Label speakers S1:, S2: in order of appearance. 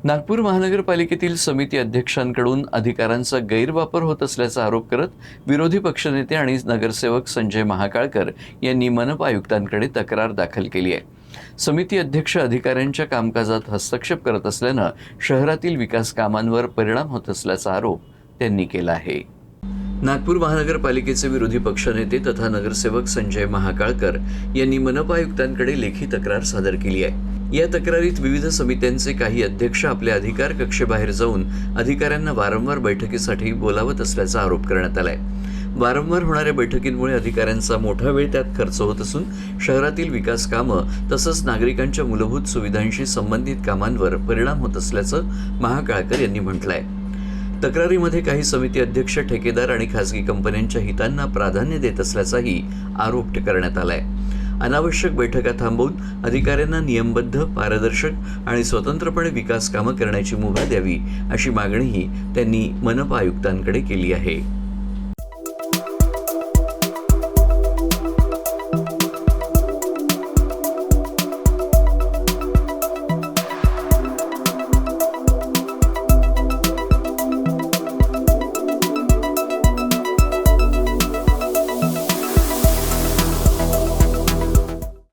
S1: नागपूर महानगरपालिकेतील समिती अध्यक्षांकडून अधिकारांचा गैरवापर होत असल्याचा आरोप करत विरोधी पक्षनेते आणि नगरसेवक संजय महाकाळकर यांनी मनपा आयुक्तांकडे तक्रार दाखल केली आहे। समिती अध्यक्ष अधिकाऱ्यांच्या कामकाजात हस्तक्षेप करत असल्यानं शहरातील विकास कामांवर परिणाम होत असल्याचा आरोप त्यांनी केला आहे। नागपूर महानगरपालिकेचे विरोधी पक्षनेते तथा नगरसेवक संजय महाकाळकर यांनी मनपा आयुक्तांकडे लेखी तक्रार सादर केली आहे। या तक्रारीत विविध समित्यांचे काही अध्यक्ष आपल्या अधिकार कक्षेबाहेर जाऊन अधिकाऱ्यांना वारंवार बैठकीसाठी बोलावत असल्याचा आरोप करण्यात आलाय। वारंवार होणाऱ्या बैठकींमुळे अधिकाऱ्यांचा मोठा वेळ त्यात खर्च होत असून शहरातील विकास कामं तसंच नागरिकांच्या मूलभूत सुविधांशी संबंधित कामांवर परिणाम होत असल्याचं महाकाळकर यांनी म्हटलंय। तक्रारीमध्ये काही समिती अध्यक्ष ठेकेदार आणि खासगी कंपन्यांच्या हितांना प्राधान्य देत असल्याचाही आरोप करण्यात आलाय। अनावश्यक बैठका थांबवून अधिकाऱ्यांना नियमबद्ध, पारदर्शक आणि स्वतंत्रपणे विकास कामं करण्याची मुभा द्यावी अशी मागणीही त्यांनी मनपा आयुक्तांकडे केली आहे।